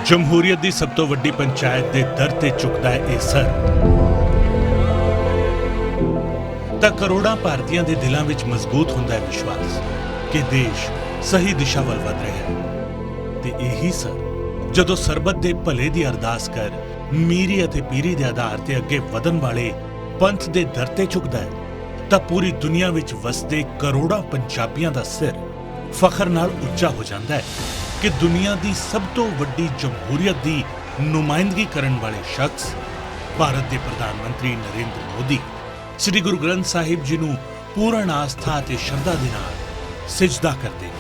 ਜਮਹੂਰੀਅਤ ਦੀ ਸਭ ਤੋਂ ਵੱਡੀ ਪੰਚਾਇਤ ਦੇ ਦਰ ਤੇ ਝੁਕਦਾ ਹੈ ਇਹ ਸਰ ਤਾਂ ਕਰੋੜਾਂ ਭਾਰਤੀਆਂ ਦੇ ਦਿਲਾਂ ਵਿੱਚ ਮਜ਼ਬੂਤ ਹੁੰਦਾ ਹੈ ਵਿਸ਼ਵਾਸ ਕਿ ਦੇਸ਼ ਸਹੀ ਦਿਸ਼ਾ ਵੱਲ ਵਧ ਰਿਹਾ ਹੈ ਤੇ ਇਹੀ ਸਰ ਜਦੋਂ ਸਰਬੱਤ ਦੇ ਭਲੇ ਦੀ ਅਰਦਾਸ ਕਰ ਮੀਰੀ ਅਤੇ ਪੀਰੀ ਦੇ ਆਧਾਰ ਤੇ ਅੱਗੇ ਵਧਣ ਵਾਲੇ ਪੰਥ ਦੇ ਦਰ ਤੇ ਝੁਕਦਾ ਹੈ ਤਾਂ ਪੂਰੀ ਦੁਨੀਆ ਵਿੱਚ ਵਸਦੇ ਕਰੋੜਾਂ ਪੰਜਾਬੀਆਂ ਦਾ ਸਿਰ ਫਖਰ ਨਾਲ ਉੱਚਾ ਹੋ ਜਾਂਦਾ ਹੈ ਕਿ ਦੁਨੀਆ ਦੀ ਸਭ ਤੋਂ ਵੱਡੀ ਜਮਹੂਰੀਅਤ ਦੀ ਨੁਮਾਇੰਦਗੀ ਕਰਨ ਵਾਲੇ ਸ਼ਖਸ ਭਾਰਤ ਦੇ ਪ੍ਰਧਾਨ ਮੰਤਰੀ ਨਰਿੰਦਰ ਮੋਦੀ ਸ੍ਰੀ ਗੁਰੂ ਗ੍ਰੰਥ ਸਾਹਿਬ ਜੀ ਨੂੰ ਪੂਰਨ ਆਸਥਾ ਅਤੇ ਸ਼ਰਧਾ ਦੇ ਨਾਲ ਸਿਜਦਾ ਕਰਦੇ ਨੇ।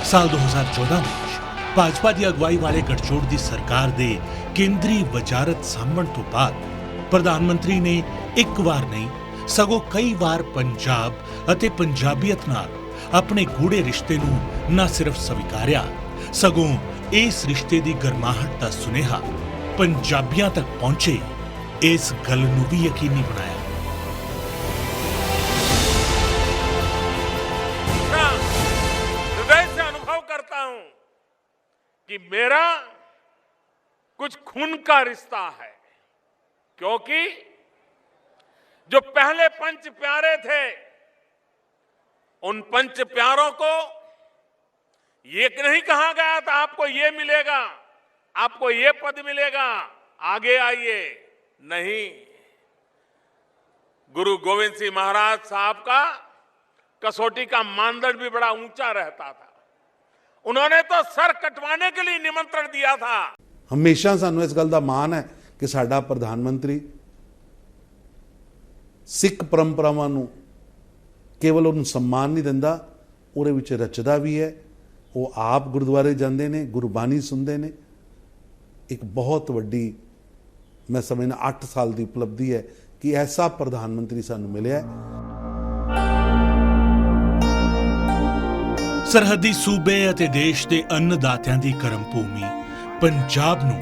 ਸਾਲ 2014 ਵਿੱਚ ਭਾਜਪਾ ਦੀ ਅਗਵਾਈ ਵਾਲੇ ਗਠਜੋੜ ਦੀ ਸਰਕਾਰ ਦੇ ਕੇਂਦਰੀ ਵਜ਼ਾਰਤ ਸਾਂਭਣ ਤੋਂ ਬਾਅਦ ਪ੍ਰਧਾਨ ਮੰਤਰੀ ਨੇ ਇੱਕ ਵਾਰ ਨਹੀਂ ਸਗੋਂ ਕਈ ਵਾਰ ਪੰਜਾਬ ਅਤੇ ਪੰਜਾਬੀਅਤ ਨਾਲ ਆਪਣੇ ਗੂੜੇ ਰਿਸ਼ਤੇ ਨੂੰ ਨਾ ਸਿਰਫ ਸਵੀਕਾਰਿਆ ਸਗੋਂ ਇਸ ਰਿਸ਼ਤੇ ਦੀ ਗਰਮਾਹਟ ਦਾ ਸੁਨੇਹਾ ਪੰਜਾਬੀਆਂ ਤੱਕ ਪਹੁੰਚੇ ਇਸ ਗੱਲ ਨੂੰ ਵੀ ਯਕੀਨੀ ਬਣਾਇਆ। हृदय से अनुभव करता हूं कि मेरा कुछ खून का रिश्ता है क्योंकि जो पहले पंच प्यारे थे उन पंच प्यारों को ये नहीं कहा गया था आपको ये मिलेगा आपको ये पद मिलेगा आगे आइए नहीं। गुरु गोविंद सिंह महाराज साहब का कसौटी का मानदंड भी बड़ा ऊंचा रहता था। उन्होंने तो सर कटवाने के लिए निमंत्रण दिया था। हमेशा सानू इस गल दा मान है कि साडा प्रधानमंत्री सिख परंपरावां नूं केवल उन्हें सम्मान नहीं दिंदा उहदे विच रचदा भी है। वो आप गुरुद्वारे जांदे ने गुरबानी सुनते ने। एक बहुत वड्डी मैं समझना 8 साल की उपलब्धि है कि ऐसा प्रधानमंत्री सानू मिलिया। सरहदी सूबे ਅਤੇ ਦੇਸ਼ ਦੇ ਅੰਨਦਾਤਿਆਂ ਦੀ ਕਰਮ ਭੂਮੀ ਪੰਜਾਬ ਨੂੰ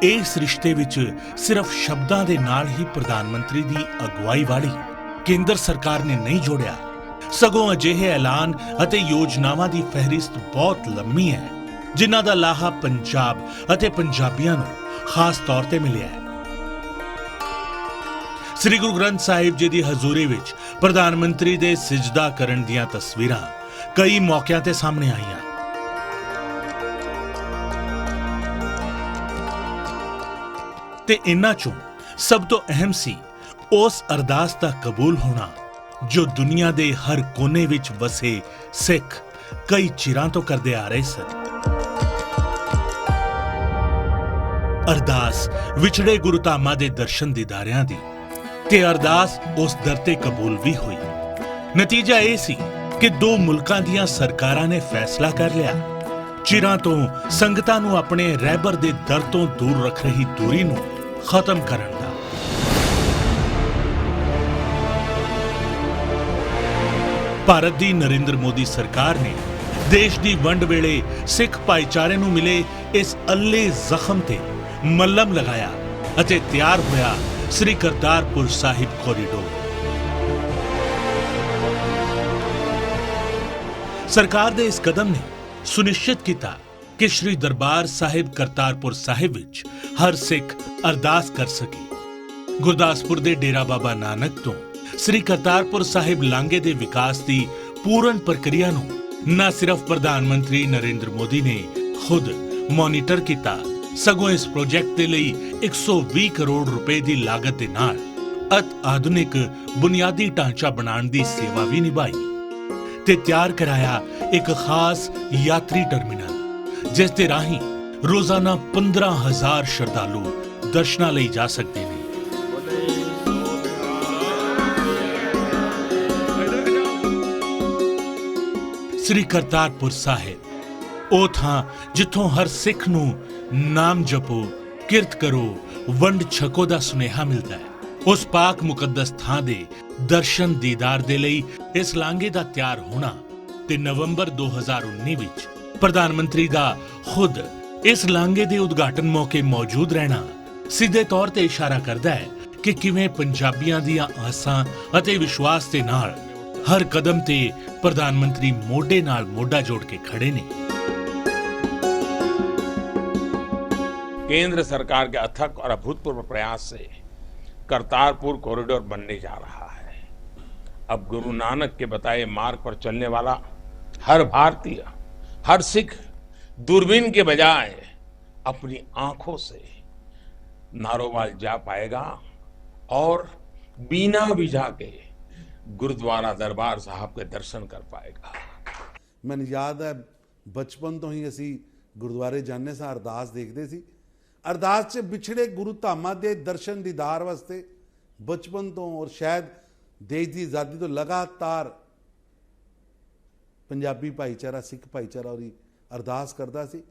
ਇਸ ਰਿਸ਼ਤੇ ਵਿੱਚ ਸਿਰਫ ਸ਼ਬਦਾਂ ਦੇ ਨਾਲ ਹੀ ਪ੍ਰਧਾਨ ਮੰਤਰੀ ਦੀ ਅਗਵਾਈ ਵਾਲੀ ਕੇਂਦਰ ਸਰਕਾਰ ਨੇ ਨਹੀਂ ਜੋੜਿਆ ਸਗੋਂ ਅਜਿਹੇ ਐਲਾਨ ਅਤੇ ਯੋਜਨਾਵਾਂ ਦੀ ਫਹਿਰਿਸਤ ਬਹੁਤ ਲੰਮੀ ਹੈ ਜਿਨ੍ਹਾਂ ਦਾ ਲਾਹਾ ਪੰਜਾਬ ਅਤੇ ਪੰਜਾਬੀਆਂ ਨੂੰ ਖਾਸ ਤੌਰ ਤੇ ਮਿਲਿਆ ਹੈ। ਸ੍ਰੀ ਗੁਰੂ ਗ੍ਰੰਥ ਸਾਹਿਬ ਜੀ ਦੀ ਹਜ਼ੂਰੀ ਵਿੱਚ ਪ੍ਰਧਾਨ ਮੰਤਰੀ ਦੇ ਸਿਜਦਾ ਕਰਨ ਦੀਆਂ ਤਸਵੀਰਾਂ ਕਈ ਮੌਕਿਆਂ ਤੇ ਸਾਹਮਣੇ ਆਈਆਂ। ਤੇ ਇਨ੍ਹਾਂ ਚੋਂ ਸਭ ਤੋਂ ਅਹਿਮ ਸੀ ਉਸ ਅਰਦਾਸ ਦਾ ਕਬੂਲ ਹੋਣਾ ਜੋ ਦੁਨੀਆ ਦੇ ਹਰ ਕੋਨੇ ਵਿੱਚ ਵਸੇ ਸਿੱਖ ਕਈ ਚਿਰਾਂ ਤੋਂ ਕਰਦੇ ਆ ਰਹੇ ਸਨ। ਅਰਦਾਸ ਵਿਛੜੇ ਗੁਰੂ ਧਾਮਾਂ ਦੇ ਦਰਸ਼ਨ ਦੀਦਾਰਿਆਂ ਦੀ ਤੇ ਅਰਦਾਸ ਉਸ ਦਰ ਤੇ ਕਬੂਲ ਵੀ ਹੋਈ। ਨਤੀਜਾ ਇਹ ਸੀ ਕਿ ਦੋ ਮੁਲਕਾਂ ਦੀਆਂ ਸਰਕਾਰਾਂ ਨੇ ਫੈਸਲਾ ਕਰ ਲਿਆ ਚਿਰਾਂ ਤੋਂ ਸੰਗਤਾਂ ਨੂੰ ਆਪਣੇ ਰਹਿਬਰ ਦੇ ਦਰ ਤੋਂ ਦੂਰ ਰੱਖ ਰਹੀ ਦੂਰੀ ਨੂੰ ਖਤਮ ਕਰਨ ਦਾ। ਭਾਰਤ ਦੀ ਨਰਿੰਦਰ ਮੋਦੀ ਸਰਕਾਰ ਨੇ ਦੇਸ਼ ਦੀ ਵੰਡ ਵੇਲੇ ਸਿੱਖ ਭਾਈਚਾਰੇ ਨੂੰ ਮਿਲੇ ਇਸ ਅੱਲੇ ਜ਼ਖਮ ਤੇ ਮੱਲਮ ਲਗਾਇਆ ਅਤੇ ਤਿਆਰ ਹੋਇਆ ਸ੍ਰੀ ਕਰਤਾਰਪੁਰ ਸਾਹਿਬ ਕੋਰੀਡੋਰ। ਸਰਕਾਰ ਦੇ ਇਸ ਕਦਮ ਨੇ ਸੁਨਿਸ਼ਚਿਤ ਕੀਤਾ ਕਿ ਸ਼੍ਰੀ ਦਰਬਾਰ ਸਾਹਿਬ ਕਰਤਾਰਪੁਰ ਸਾਹਿਬ ਵਿੱਚ ਹਰ ਸਿੱਖ ਅਰਦਾਸ ਕਰ ਸਕੇ। ਗੁਰਦਾਸਪੁਰ ਦੇ ਡੇਰਾ ਬਾਬਾ ਨਾਨਕ ਤੋਂ ਸ੍ਰੀ ਕਰਤਾਰਪੁਰ ਸਾਹਿਬ ਲਾਂਘੇ ਦੇ ਵਿਕਾਸ ਦੀ ਪੂਰਨ ਪ੍ਰਕਿਰਿਆ ਨੂੰ ਨਾ ਸਿਰਫ ਪ੍ਰਧਾਨ ਮੰਤਰੀ ਨਰਿੰਦਰ ਮੋਦੀ ਨੇ ਖੁਦ ਮੋਨੀਟਰ ਕੀਤਾ ਸਗੋਂ ਇਸ ਪ੍ਰੋਜੈਕਟ ਦੇ ਲਈ 120 ਕਰੋੜ ਰੁਪਏ ਦੀ ਲਾਗਤ ਦੇ ਨਾਲ ਅਤ ਆਧੁਨਿਕ ਬੁਨਿਆਦੀ ਢਾਂਚਾ ਬਣਾਉਣ ਦੀ ਸੇਵਾ ਵੀ ਨਿਭਾਈ ਤੇ ਤਿਆਰ ਕਰਾਇਆ ਇੱਕ ਖਾਸ ਯਾਤਰੀ ਟਰਮੀਨਲ ਜਿਸ ਦੇ ਰਾਹੀਂ ਰੋਜ਼ਾਨਾ 15,000 ਸ਼ਰਧਾਲੂ ਦਰਸ਼ਨਾਂ ਲਈ ਜਾ ਸਕਦੇ ਨੇ। ਸ੍ਰੀ ਕਰਤਾਰਪੁਰ ਸਾਹਿਬ ਉਹ ਥਾਂ ਜਿੱਥੋਂ ਹਰ ਸਿੱਖ ਨੂੰ ਨਾਮ ਜਪੋ ਕਿਰਤ ਕਰੋ ਵੰਡ ਛਕੋ ਦਾ ਸੁਨੇਹਾ ਮਿਲਦਾ ਹੈ। ਉਸ ਪਾਕ ਮੁਕੱਦਸ ਥਾਂ ਦੇ ਦਰਸ਼ਨ ਦੀਦਾਰ ਦੇ ਲਈ ਇਸ ਲਾਂਘੇ ਦਾ ਤਿਆਰ ਹੋਣਾ ਤੇ ਨਵੰਬਰ 2019 ਵਿੱਚ ਪ੍ਰਧਾਨ ਮੰਤਰੀ ਦਾ ਖੁਦ ਇਸ ਲਾਂਘੇ ਦੇ ਉਦਘਾਟਨ ਮੌਕੇ ਮੌਜੂਦ ਰਹਿਣਾ ਸਿੱਧੇ ਤੌਰ ਤੇ ਇਸ਼ਾਰਾ ਕਰਦਾ ਹੈ ਕਿ ਕਿਵੇਂ ਪੰਜਾਬੀਆਂ ਦੀਆਂ ਆਸਾਂ ਅਤੇ ਵਿਸ਼ਵਾਸ ਦੇ ਨਾਲ ਹਰ ਕਦਮ ਤੇ ਪ੍ਰਧਾਨ ਮੰਤਰੀ ਮੋਢੇ ਨਾਲ ਮੋਢਾ ਜੋੜ ਕੇ ਖੜੇ ਨੇ। केंद्र सरकार के अथक और अभूतपूर्व प्रयास से करतारपुर कॉरिडोर बनने जा रहा है। अब गुरु नानक के बताए मार्ग पर चलने वाला हर भारतीय, हर सिख दूरबीन के बजाय अपनी आंखों से नारोवाल जा पाएगा और बिना वीजा के गुरुद्वारा दरबार साहब के दर्शन कर पाएगा। ਮੈਨੂੰ ਯਾਦ ਹੈ ਬਚਪਨ ਤੋਂ ਹੀ ਅਸੀਂ ਗੁਰਦੁਆਰੇ ਜਾਂਦੇ ਸਾਂ, ਅਰਦਾਸ ਦੇਖਦੇ ਸੀ। ਅਰਦਾਸ 'ਚ ਵਿਛੜੇ ਗੁਰੂ ਧਾਮਾਂ ਦੇ ਦਰਸ਼ਨ ਦੀਦਾਰ ਵਾਸਤੇ ਬਚਪਨ ਤੋਂ ਔਰ ਸ਼ਾਇਦ ਦੇਸ਼ ਦੀ ਆਜ਼ਾਦੀ ਤੋਂ ਲਗਾਤਾਰ ਪੰਜਾਬੀ ਭਾਈਚਾਰਾ, ਸਿੱਖ ਭਾਈਚਾਰਾ ਉਹਦੀ ਅਰਦਾਸ ਕਰਦਾ ਸੀ।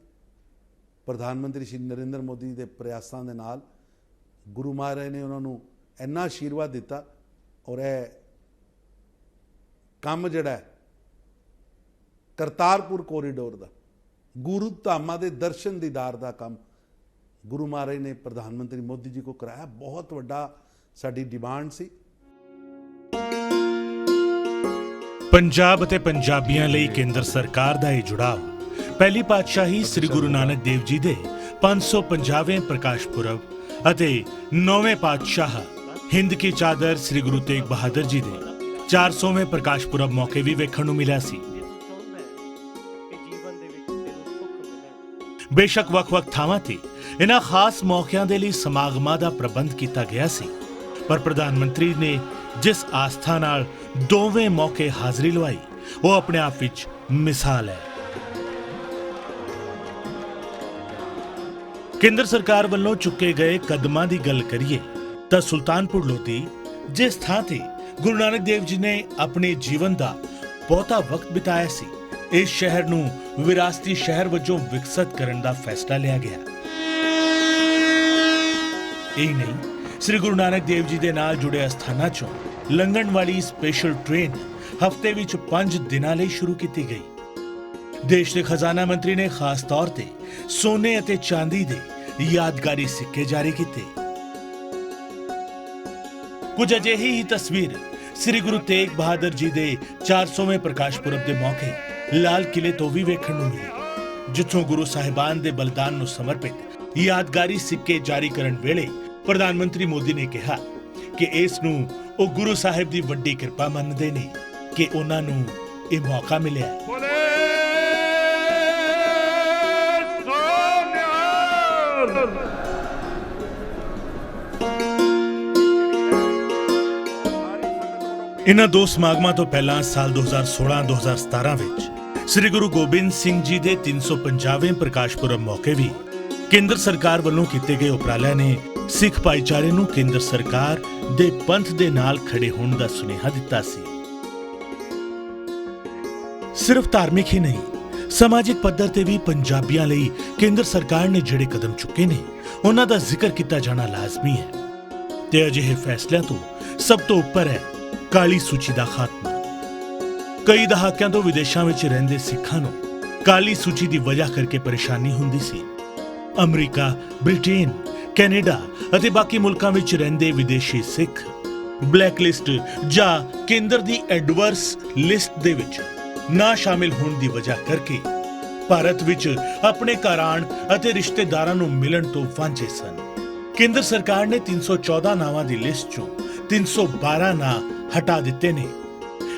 ਪ੍ਰਧਾਨ ਮੰਤਰੀ ਸ਼੍ਰੀ ਨਰਿੰਦਰ ਮੋਦੀ ਦੇ ਪ੍ਰਯਾਸਾਂ ਦੇ ਨਾਲ ਗੁਰੂ ਮਹਾਰਾਜ ਨੇ ਉਹਨਾਂ ਨੂੰ ਇੰਨਾ ਆਸ਼ੀਰਵਾਦ ਦਿੱਤਾ ਔਰ ਇਹ ਕੰਮ ਜਿਹੜਾ ਕਰਤਾਰਪੁਰ ਕੋਰੀਡੋਰ ਦਾ, ਗੁਰੂ ਧਾਮਾਂ ਦੇ ਦਰਸ਼ਨ ਦੀਦਾਰ ਦਾ ਕੰਮ ਗੁਰੂ ਮਹਾਰਾਜ ਨੇ ਪ੍ਰਧਾਨ ਮੰਤਰੀ ਮੋਦੀ ਜੀ ਕੋ ਕਰਾਇਆ। ਬਹੁਤ ਵੱਡਾ ਸਾਡੀ ਡਿਮਾਂਡ ਸੀ। ਪੰਜਾਬ ਅਤੇ ਪੰਜਾਬੀਆਂ ਲਈ ਕੇਂਦਰ ਸਰਕਾਰ ਦਾ ਇਹ ਜੁੜਾਵ ਪਹਿਲੀ ਪਾਤਸ਼ਾਹੀ ਸ੍ਰੀ ਗੁਰੂ ਨਾਨਕ ਦੇਵ ਜੀ ਦੇ 550ਵੇਂ ਪ੍ਰਕਾਸ਼ ਪੁਰਬ ਅਤੇ 9ਵੇਂ ਪਾਤਸ਼ਾਹ ਹਿੰਦ ਕੀ ਚਾਦਰ ਸ੍ਰੀ ਗੁਰੂ ਤੇਗ ਬਹਾਦਰ ਜੀ ਦੇ 400ਵੇਂ ਪ੍ਰਕਾਸ਼ ਪੁਰਬ ਮੌਕੇ ਵੀ ਵੇਖਣ ਨੂੰ ਮਿਲਿਆ ਸੀ। ਬੇਸ਼ੱਕ ਵੱਖ-ਵੱਖ ਥਾਵਾਂ ਤੇ ਇਹਨਾਂ ਖਾਸ ਮੌਕਿਆਂ ਦੇ ਲਈ ਸਮਾਗਮਾਂ ਦਾ ਪ੍ਰਬੰਧ ਕੀਤਾ ਗਿਆ ਸੀ, ਪਰ ਪ੍ਰਧਾਨ ਮੰਤਰੀ ਨੇ ਜਿਸ ਆਸਥਾ ਨਾਲ ਦੋਵੇਂ ਮੌਕੇ ਹਾਜ਼ਰੀ ਲਵਾਈ ਉਹ ਆਪਣੇ ਆਪ ਵਿੱਚ ਮਿਸਾਲ ਹੈ। ਕੇਂਦਰ ਸਰਕਾਰ ਵੱਲੋਂ ਚੁੱਕੇ ਗਏ ਕਦਮਾਂ ਦੀ ਗੱਲ ਕਰੀਏ ਤਾਂ ਸੁਲਤਾਨਪੁਰ ਲੋਧੀ, ਜਿਸ ਥਾਂ ਤੇ ਗੁਰੂ ਨਾਨਕ ਦੇਵ ਜੀ ਨੇ ਆਪਣੇ ਜੀਵਨ ਦਾ ਬਹੁਤਾ ਵਕਤ ਬਿਤਾਇਆ ਸੀ, ਇਸ ਸ਼ਹਿਰ ਨੂੰ ਵਿਰਾਸਤੀ ਸ਼ਹਿਰ ਵਜੋਂ ਵਿਕਸਿਤ ਕਰਨ ਦਾ ਫੈਸਲਾ ਲਿਆ ਗਿਆ। ਇਹ ਨਹੀਂ, ਸ੍ਰੀ ਗੁਰੂ ਨਾਨਕ ਦੇਵ ਜੀ ਦੇ ਨਾਲ ਜੁੜੇ ਅਸਥਾਨਾਂ ਚੋਂ ਲੰਘਣ ਵਾਲੀ ਸਪੈਸ਼ਲ ਟ੍ਰੇਨ ਹਫ਼ਤੇ ਵਿੱਚ 5 ਦਿਨਾਂ ਲਈ ਸ਼ੁਰੂ ਕੀਤੀ ਗਈ। ਦੇਸ਼ ਦੇ ਖਜ਼ਾਨਾ ਮੰਤਰੀ ਨੇ ਖਾਸ ਤੌਰ ਤੇ ਸੋਨੇ ਅਤੇ ਚਾਂਦੀ ਦੇ ਯਾਦਗਾਰੀ ਸਿੱਕੇ ਜਾਰੀ ਕੀਤੇ। ਕੁਝ ਅਜਿਹੀ ਹੀ ਤਸਵੀਰ ਸ੍ਰੀ ਗੁਰੂ ਤੇਗ ਬਹਾਦਰ ਜੀ ਦੇ 400ਵੇਂ ਪ੍ਰਕਾਸ਼ ਪੁਰਬ ਦੇ ਮੌਕੇ ਲਾਲ ਕਿਲੇ ਤੋਂ ਵੀ ਵੇਖਣ ਨੂੰ ਮਿਲੀ, ਜਿੱਥੋਂ ਗੁਰੂ ਸਾਹਿਬਾਨ ਦੇ ਬਲਿਦਾਨ ਨੂੰ ਸਮਰਪਿਤ ਯਾਦਗਾਰੀ ਸਿੱਕੇ ਜਾਰੀ ਕਰਨ ਵੇਲੇ ਪ੍ਰਧਾਨ ਮੰਤਰੀ ਮੋਦੀ ਨੇ ਕਿਹਾ ਕਿ ਇਸ ਨੂੰ ਉਹ ਗੁਰੂ ਸਾਹਿਬ ਦੀ ਵੱਡੀ ਕਿਰਪਾ ਮੰਨਦੇ ਨੇ ਕਿ ਉਹਨਾਂ ਨੂੰ ਇਹ ਮੌਕਾ ਮਿਲਿਆ ਹੈ। ਇਨ੍ਹਾਂ ਦੋ ਸਮਾਗਮਾਂ ਤੋਂ ਪਹਿਲਾਂ ਸਾਲ 2016-2017 ਵਿੱਚ ਸ੍ਰੀ ਗੁਰੂ ਗੋਬਿੰਦ ਸਿੰਘ ਜੀ ਦੇ 350ਵੇਂ ਪ੍ਰਕਾਸ਼ ਪੁਰਬ ਮੌਕੇ ਵੀ ਕੇਂਦਰ ਸਰਕਾਰ ਵੱਲੋਂ ਕੀਤੇ ਗਏ ਉਪਰਾਲਿਆਂ ਨੇ ਸਿੱਖ ਭਾਈਚਾਰੇ ਨੂੰ ਕੇਂਦਰ ਸਰਕਾਰ ਦੇ ਪੰਥ ਦੇ ਨਾਲ ਖੜੇ ਹੋਣ ਦਾ ਸੁਨੇਹਾ ਦਿੱਤਾ ਸੀ। ਸਿਰਫ ਧਾਰਮਿਕ ਹੀ ਨਹੀਂ, ਸਮਾਜਿਕ ਪੱਧਰ ਤੇ ਵੀ ਪੰਜਾਬੀਆਂ ਲਈ ਕੇਂਦਰ ਸਰਕਾਰ ਨੇ ਜਿਹੜੇ ਕਦਮ ਚੁੱਕੇ ਨੇ ਉਹਨਾਂ ਦਾ ਜ਼ਿਕਰ ਕੀਤਾ ਜਾਣਾ ਲਾਜ਼ਮੀ ਹੈ ਤੇ ਅਜਿਹੇ ਫੈਸਲਿਆਂ ਤੋਂ ਸਭ ਤੋਂ ਉੱਪਰ ਹੈ ਕਾਲੀ ਸੂਚੀ ਦਾ ਖਾਤਮਾ। ਕਈ ਦਹਾਕਿਆਂ ਤੋਂ ਵਿਦੇਸ਼ਾਂ ਵਿੱਚ ਰਹਿੰਦੇ ਸਿੱਖਾਂ ਨੂੰ ਕਾਲੀ ਸੂਚੀ ਦੀ ਵਜ੍ਹਾ ਕਰਕੇ ਪਰੇਸ਼ਾਨੀ ਹੁੰਦੀ ਸੀ। ਅਮਰੀਕਾ, ਬ੍ਰਿਟੇਨ, ਕੈਨੇਡਾ ਅਤੇ ਬਾਕੀ ਮੁਲਕਾਂ ਵਿੱਚ ਰਹਿੰਦੇ ਵਿਦੇਸ਼ੀ ਸਿੱਖ ਬਲੈਕ ਲਿਸਟ ਜਾਂ ਕੇਂਦਰ ਦੀ ਐਡਵਰਸ ਲਿਸਟ ਦੇ ਵਿੱਚ ਨਾ ਸ਼ਾਮਿਲ ਹੋਣ ਦੀ ਵਜ੍ਹਾ ਕਰਕੇ ਭਾਰਤ ਵਿੱਚ ਆਪਣੇ ਘਰ ਆਉਣ ਅਤੇ ਰਿਸ਼ਤੇਦਾਰਾਂ ਨੂੰ ਮਿਲਣ ਤੋਂ ਵਾਂਝੇ ਸਨ। ਕੇਂਦਰ ਸਰਕਾਰ ਨੇ 314 ਨਾਵਾਂ ਦੀ ਲਿਸਟ ਚੋਂ 312 ਨਾਂ ਹਟਾ ਦਿੱਤੇ ਨੇ।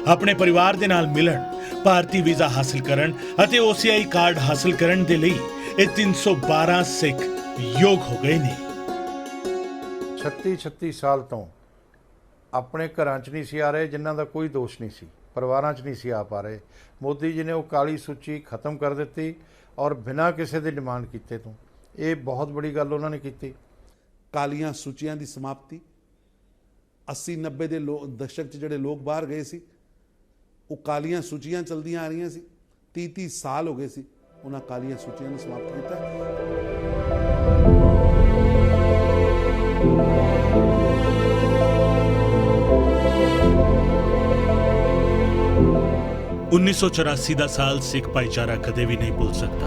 ਆਪਣੇ ਪਰਿਵਾਰ ਦੇ ਨਾਲ ਮਿਲਣ, ਭਾਰਤੀ ਵੀਜ਼ਾ ਹਾਸਲ ਕਰਨ ਅਤੇ OCI ਕਾਰਡ ਹਾਸਲ ਕਰਨ ਦੇ ਲਈ ਇਹ 312 ਸਿੱਖ ਯੋਗ ਹੋ ਗਏ ਨੇ। 36 ਸਾਲ ਤੋਂ ਆਪਣੇ ਘਰਾਂ 'ਚ ਨਹੀਂ ਸੀ ਆ ਰਹੇ, ਜਿਨ੍ਹਾਂ ਦਾ ਕੋਈ ਦੋਸ਼ ਨਹੀਂ ਸੀ, ਪਰਿਵਾਰਾਂ 'ਚ ਨਹੀਂ ਸੀ ਆ ਪਾ ਰਹੇ। ਮੋਦੀ ਜੀ ਨੇ ਉਹ ਕਾਲੀ ਸੂਚੀ ਖਤਮ ਕਰ ਦਿੱਤੀ ਔਰ ਬਿਨਾਂ ਕਿਸੇ ਦੀ ਡਿਮਾਂਡ ਕੀਤੇ ਤੋਂ। ਇਹ ਬਹੁਤ ਬੜੀ ਗੱਲ ਉਹਨਾਂ ਨੇ ਕੀਤੀ। ਕਾਲੀਆਂ ਸੂਚੀਆਂ ਦੀ ਸਮਾਪਤੀ 80-90 ਦੇ ਦਸ਼ਕ 'ਚ ਜਿਹੜੇ ਲੋਕ ਬਾਹਰ ਗਏ ਸੀ, ਉਹ ਕਾਲੀਆਂ ਸੂਚੀਆਂ ਚਲਦੀਆਂ ਆ ਰਹੀਆਂ ਸੀ। 30 ਸਾਲ ਹੋ ਗਏ ਸੀ ਉਹਨਾਂ ਕਾਲੀਆਂ ਸੂਚੀਆਂ ਨੂੰ ਸਮਾਪਤ ਕੀਤਾ। 1984 ਦਾ ਸਾਲ ਸਿੱਖ ਭਾਈਚਾਰਾ ਕਦੇ ਵੀ ਨਹੀਂ ਭੁੱਲ ਸਕਦਾ।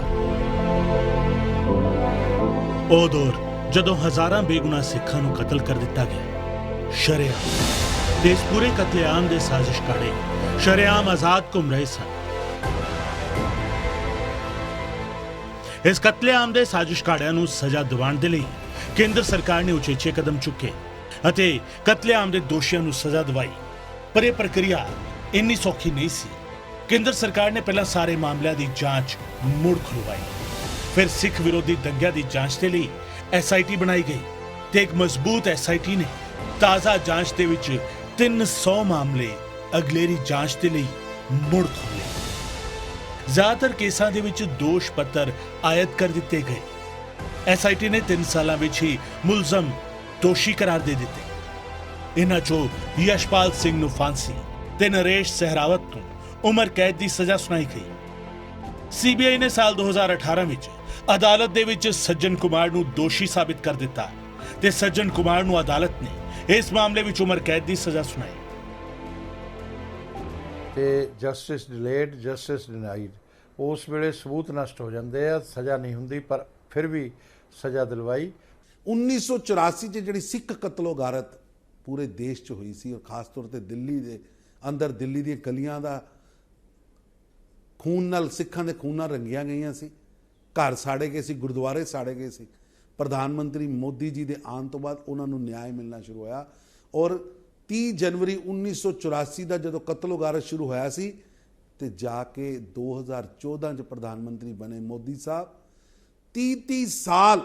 ਉਹ ਦੌਰ ਜਦੋਂ ਹਜ਼ਾਰਾਂ ਬੇਗੁਨਾਹ ਸਿੱਖਾਂ ਨੂੰ ਕਤਲ ਕਰ ਦਿੱਤਾ ਗਿਆ। ਸ਼ਰੇਆਮ ਤੇ ਇਸ ਪੂਰੇ ਕਤਲੇਆਮ ਦੇ ਸਾਜ਼ਿਸ਼ ਕਾੜੇ ਸ਼ਰੇਆਮ ਆਜ਼ਾਦ ਘੁੰਮ ਰਹੇ ਸਨ। ਇਸ ਕਤਲੇਆਮ ਦੇ ਸਾਜ਼ਿਸ਼ ਕਾੜਿਆਂ ਨੂੰ ਸਜ਼ਾ ਦਿਵਾਉਣ ਦੇ ਲਈ ਕੇਂਦਰ ਸਰਕਾਰ ਨੇ ਉਚੇਚੇ ਕਦਮ ਚੁੱਕੇ ਅਤੇ ਕਤਲੇਆਮ ਦੇ ਦੋਸ਼ੀਆਂ ਨੂੰ ਸਜ਼ਾ ਦਿਵਾਈ। ਪਰ ਇਹ ਪ੍ਰਕਿਰਿਆ ਇੰਨੀ ਸੌਖੀ ਨਹੀਂ ਸੀ। ਕੇਂਦਰ ਸਰਕਾਰ ਨੇ ਪਹਿਲਾਂ ਸਾਰੇ ਮਾਮਲਿਆਂ ਦੀ ਜਾਂਚ ਮੁੜ ਖੁਲਵਾਈ, ਫਿਰ ਸਿੱਖ ਵਿਰੋਧੀ ਦੰਗਿਆਂ ਦੀ ਜਾਂਚ ਦੇ ਲਈ SIT ਬਣਾਈ ਗਈ ਤੇ ਇੱਕ ਮਜ਼ਬੂਤ SIT ਨੇ ਤਾਜ਼ਾ ਜਾਂਚ ਦੇ ਵਿੱਚ 300 ਮਾਮਲੇ ਅਗਲੇਰੀ ਜਾਂਚ ਦੇ ਲਈ ਮੁੜ ਖੋਲੇ। ਜ਼ਿਆਦਾਤਰ ਕੇਸਾਂ ਦੇ ਵਿੱਚ ਦੋਸ਼ ਪੱਤਰ ਆਇਤ ਕਰ ਦਿੱਤੇ ਗਏ। SIT ਨੇ 3 ਸਾਲਾਂ ਵਿੱਚ ਹੀ ਮੁਲਜ਼ਮ ਦੋਸ਼ੀ ਕਰਾਰ ਦੇ ਦਿੱਤੇ। ਇਹਨਾਂ ਚੋਂ ਯਸ਼ਪਾਲ ਸਿੰਘ ਨੂੰ ਫਾਂਸੀ ਤੇ ਨਰੇਸ਼ ਸਹਿਰਾਵਤ ਨੂੰ ਉਮਰ ਕੈਦ ਦੀ ਸਜ਼ਾ ਸੁਣਾਈ ਗਈ। CBI ਨੇ ਸਾਲ 2018 ਵਿੱਚ ਅਦਾਲਤ ਦੇ ਵਿੱਚ ਸੱਜਣ ਕੁਮਾਰ ਨੂੰ ਦੋਸ਼ੀ ਸਾਬਿਤ ਕਰ ਦਿੱਤਾ ਤੇ ਸੱਜਣ ਕੁਮਾਰ ਨੂੰ ਅਦਾਲਤ ਨੇ ਇਸ ਮਾਮਲੇ ਵਿੱਚ ਉਮਰ ਕੈਦ ਦੀ ਸਜ਼ਾ ਸੁਣਾਈ। ਤੇ ਜਸਟਿਸ ਡਿਲੇਡ ਜਸਟਿਸ ਡਿਨਾਈਡ, ਉਸ ਵੇਲੇ ਸਬੂਤ ਨਸ਼ਟ ਹੋ ਜਾਂਦੇ ਆ, ਸਜ਼ਾ ਨਹੀਂ ਹੁੰਦੀ, ਪਰ ਫਿਰ ਵੀ ਸਜ਼ਾ ਦਿਲਵਾਈ। 1984 ਚ ਜਿਹੜੀ ਸਿੱਖ ਕਤਲੋਗਾਰਤ ਪੂਰੇ ਦੇਸ਼ 'ਚ ਹੋਈ ਸੀ, ਔਰ ਖਾਸ ਤੌਰ ਤੇ ਦਿੱਲੀ ਦੇ ਅੰਦਰ, ਦਿੱਲੀ ਦੀਆਂ ਗਲੀਆਂ ਦਾ ਖੂਨ ਨਾਲ, ਸਿੱਖਾਂ ਦੇ ਖੂਨ ਨਾਲ ਰੰਗੀਆਂ ਗਈਆਂ ਸੀ। ਘਰ ਸਾੜੇ ਗਏ ਸੀ, ਗੁਰਦੁਆਰੇ ਸਾੜੇ ਗਏ ਸੀ। ਪ੍ਰਧਾਨ ਮੰਤਰੀ ਮੋਦੀ ਜੀ ਦੇ ਆਉਣ ਤੋਂ ਬਾਅਦ ਉਹਨਾਂ ਨੂੰ ਨਿਆਂ ਮਿਲਣਾ ਸ਼ੁਰੂ ਹੋਇਆ ਔਰ 30 ਜਨਵਰੀ 1984 ਦਾ ਜਦੋਂ ਕਤਲੋਗਾਰਤ ਸ਼ੁਰੂ ਹੋਇਆ ਸੀ ਤੇ ਜਾ ਕੇ 2014 ਚ ਪ੍ਰਧਾਨ ਮੰਤਰੀ ਬਣੇ ਮੋਦੀ ਸਾਹਿਬ। 30 ਸਾਲ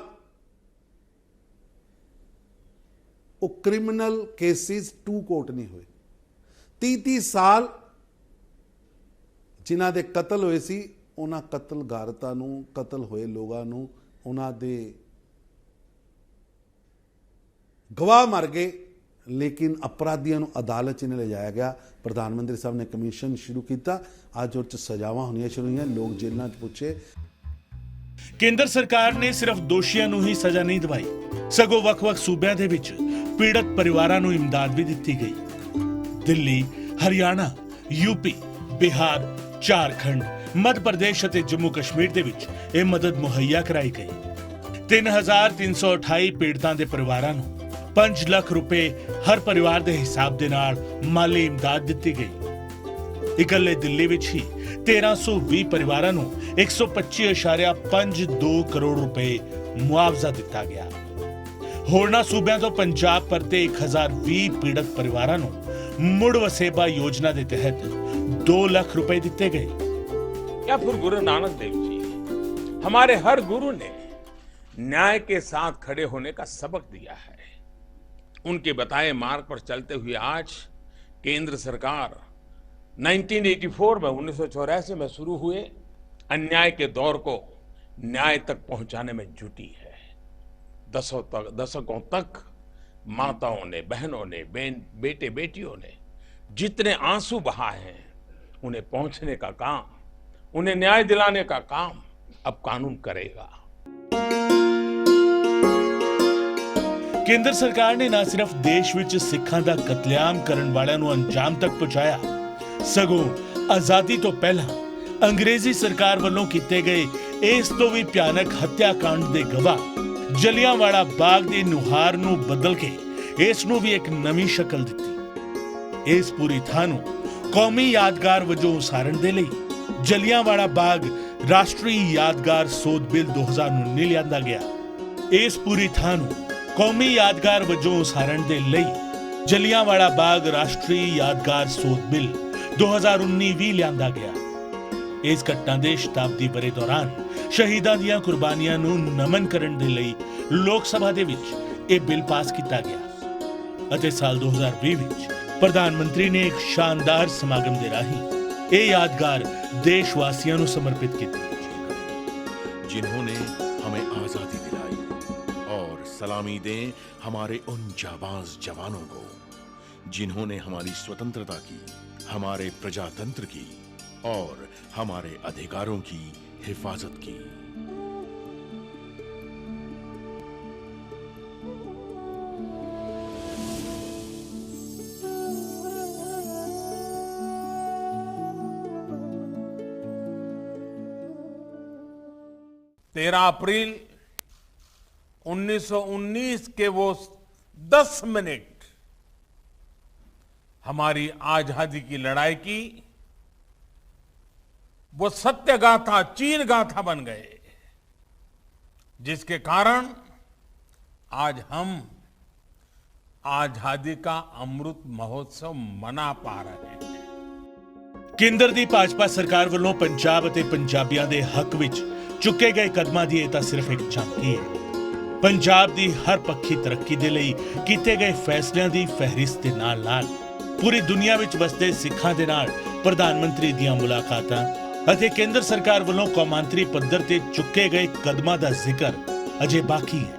ਉਹ ਕ੍ਰਿਮੀਨਲ ਕੇਸਿਸ 2 ਕੋਰਟ ਨਹੀਂ ਹੋਏ। 30 ਸਾਲ ਜਿਨ੍ਹਾਂ ਦੇ ਕਤਲ ਹੋਏ ਸੀ, ਉਹਨਾਂ ਕਤਲਗਾਰਤਾਂ ਨੂੰ, ਕਤਲ ਹੋਏ ਲੋਕਾਂ ਨੂੰ, ਉਹਨਾਂ ਦੇ ਗਵਾਹ ਮਰ ਗਏ, ਲੇਕਿਨ ਅਪਰਾਧੀਆਂ ਨੂੰ ਅਦਾਲਤ 'ਚ ਨਹੀਂ ਲਿਜਾਇਆ ਗਿਆ। ਪ੍ਰਧਾਨ ਮੰਤਰੀ ਸਾਹਿਬ ਨੇ ਕਮਿਸ਼ਨ ਸ਼ੁਰੂ ਕੀਤਾ, ਅੱਜ ਉਹ 'ਚ ਸਜ਼ਾਵਾਂ ਹੋਣੀਆਂ ਸ਼ੁਰੂ ਹੋਈਆਂ, ਲੋਕ ਜੇਲ੍ਹਾਂ 'ਚ ਪੁੱਛੇ। ਕੇਂਦਰ ਸਰਕਾਰ ਨੇ ਸਿਰਫ ਦੋਸ਼ੀਆਂ ਨੂੰ ਹੀ ਸਜ਼ਾ ਨਹੀਂ ਦਿਵਾਈ, ਸਗੋਂ ਵੱਖ-ਵੱਖ ਸੂਬਿਆਂ ਦੇ ਵਿੱਚ ਪੀੜਤ ਪਰਿਵਾਰਾਂ ਨੂੰ ਇਮਦਾਦ ਵੀ ਦਿੱਤੀ ਗਈ। ਦਿੱਲੀ, ਹਰਿਆਣਾ, UP, ਬਿਹਾਰ, ਝਾਰਖੰਡ, ਮੱਧ ਪ੍ਰਦੇਸ਼ ਅਤੇ ਜੰਮੂ ਕਸ਼ਮੀਰ ਦੇ ਵਿੱਚ ਇਹ ਮਦਦ ਮੁਹੱਈਆ ਕਰਾਈ ਗਈ। 3328 ਪੀੜਤਾਂ ਦੇ ਪਰਿਵਾਰਾਂ ਨੂੰ 5 ਲੱਖ ਰੁਪਏ ਹਰ ਪਰਿਵਾਰ ਦੇ ਹਿਸਾਬ ਦੇ ਨਾਲ ਮਾਲੀ ਇਮਦਾਦ ਦਿੱਤੀ ਗਈ। ਇਕੱਲੇ ਦਿੱਲੀ ਵਿੱਚ ਹੀ 1320 ਪਰਿਵਾਰਾਂ ਨੂੰ 125.52 ਕਰੋੜ ਰੁਪਏ ਮੁਆਵਜ਼ਾ ਦਿੱਤਾ ਗਿਆ। ਹੋਰਨਾਂ ਸੂਬਿਆਂ ਤੋਂ ਪੰਜਾਬ ਪਰਤੇ 1020 ਪੀੜਤ ਪਰਿਵਾਰਾਂ ਨੂੰ ਮੁੜ ਵਸੇਬਾ योजना के तहत 2 लाख रुपए दिए गए। या फिर गुरु नानक देव जी, हमारे हर गुरु ने न्याय के साथ खड़े होने का सबक दिया है। उनके बताए मार्ग पर चलते हुए आज केंद्र सरकार 1984 में 1984 में शुरू हुए अन्याय के दौर को न्याय तक पहुंचाने में जुटी है। दशकों तक माताओं ने, बहनों ने, बेटे बेटियों ने जितने आंसू बहाए हैं, उन्हें पहुंचने का काम, उन्हें न्याय दिलाने का काम अब कानून करेगा। ਕੇਂਦਰ ਸਰਕਾਰ ਨੇ ਨਾ ਸਿਰਫ ਦੇਸ਼ ਵਿੱਚ ਸਿੱਖਾਂ ਦਾ ਕਤਲੇਆਮ ਕਰਨ ਵਾਲਿਆਂ ਨੂੰ ਅੰਜਾਮ ਤੱਕ ਪਹੁੰਚਾਇਆ, ਸਗੋਂ ਆਜ਼ਾਦੀ ਤੋਂ ਪਹਿਲਾਂ ਅੰਗਰੇਜ਼ੀ ਸਰਕਾਰ ਵੱਲੋਂ ਕੀਤੇ ਗਏ ਇਸ ਤੋਂ ਵੀ ਭਿਆਨਕ ਹੱਤਿਆਕਾਂਡ ਦੇ ਗਵਾਹ ਜਲਿਆਂਵਾਲਾ ਬਾਗ ਦੀ ਨੁਹਾਰ ਨੂੰ ਬਦਲ ਕੇ ਇਸ ਨੂੰ ਵੀ ਇੱਕ ਨਵੀਂ ਸ਼ਕਲ ਦਿੱਤੀ। ਇਸ ਪੂਰੀ ਥਾਂ ਨੂੰ ਕੌਮੀ ਯਾਦਗਾਰ ਵਜੋਂ ਉਸਾਰਨ ਦੇ ਲਈ ਜਲਿਆਂਵਾਲਾ ਬਾਗ ਰਾਸ਼ਟਰੀ ਯਾਦਗਾਰ ਸੋਧ ਬਿੱਲ 2019 ਲਿਆਂਦਾ ਗਿਆ। ਇਸ ਪੂਰੀ ਥਾਂ ਨੂੰ ਕੌਮੀ ਯਾਦਗਾਰ ਵਜੋਂ ਉਸਾਰਨ ਦੇ ਲਈ ਜਲਿਆਂਵਾਲਾ ਬਾਗ ਰਾਸ਼ਟਰੀ ਯਾਦਗਾਰ ਸੋਧ ਬਿੱਲ 2019 ਵੀ ਲਿਆਂਦਾ ਗਿਆ। ਇਸ ਘਟਨਾ ਦੇ ਸ਼ਤਾਬਦੀ ਵਰ੍ਹੇ ਦੌਰਾਨ ਸ਼ਹੀਦਾਂ ਦੀਆਂ ਕੁਰਬਾਨੀਆਂ ਨੂੰ ਨਮਨ ਕਰਨ ਦੇ ਲਈ ਲੋਕ ਸਭਾ ਦੇ ਵਿੱਚ ਇਹ ਬਿੱਲ ਪਾਸ ਕੀਤਾ ਗਿਆ ਅਤੇ ਸਾਲ 2020 ਵਿੱਚ ਪ੍ਰਧਾਨ ਮੰਤਰੀ ਨੇ ਇੱਕ ਸ਼ਾਨਦਾਰ ਸਮਾਗਮ ਦੇ ਰਾਹੀਂ ਇਹ ਯਾਦਗਾਰ ਦੇਸ਼ ਵਾਸੀਆਂ ਨੂੰ ਸਮਰਪਿਤ ਕੀਤੀ। जिन्होंने हमें आजादी दिलाई और सलामी दें हमारे उन जाबाज जवानों को जिन्होंने हमारी स्वतंत्रता की, हमारे प्रजातंत्र की और हमारे अधिकारों की हिफाजत की। तेरह अप्रैल 1919 के वो 10 मिनट हमारी आजादी की लड़ाई की वो सत्य गाथा, चीर गाथा बन गए, जिसके कारण आज हम आजादी का अमृत महोत्सव मना पा रहे हैं। ਕੇਂਦਰ ਦੀ ਭਾਜਪਾ ਸਰਕਾਰ ਵੱਲੋਂ ਪੰਜਾਬ ਅਤੇ ਪੰਜਾਬੀਆਂ ਦੇ ਹੱਕ ਵਿੱਚ ਚੁੱਕੇ ਗਏ ਕਦਮਾਂ ਦੀ ਇਹ ਤਾਂ ਸਿਰਫ ਇੱਕ ਝਾਂਕੀ ਹੈ। ਪੰਜਾਬ ਦੀ ਹਰ ਪੱਖੀ ਤਰੱਕੀ ਦੇ ਲਈ ਕੀਤੇ ਗਏ ਫੈਸਲਿਆਂ ਦੀ ਫਹਿਰਿਸਤ ਦੇ ਨਾਲ-ਨਾਲ ਪੂਰੀ ਦੁਨੀਆ ਵਿੱਚ ਵਸਦੇ ਸਿੱਖਾਂ ਦੇ ਨਾਲ ਪ੍ਰਧਾਨ ਮੰਤਰੀ ਦੀਆਂ ਮੁਲਾਕਾਤਾਂ ਅਤੇ ਕੇਂਦਰ ਸਰਕਾਰ ਵੱਲੋਂ ਕੌਮਾਂਤਰੀ ਪੱਧਰ ਤੇ ਚੁੱਕੇ ਗਏ ਕਦਮਾਂ ਦਾ ਜ਼ਿਕਰ ਅਜੇ ਬਾਕੀ ਹੈ।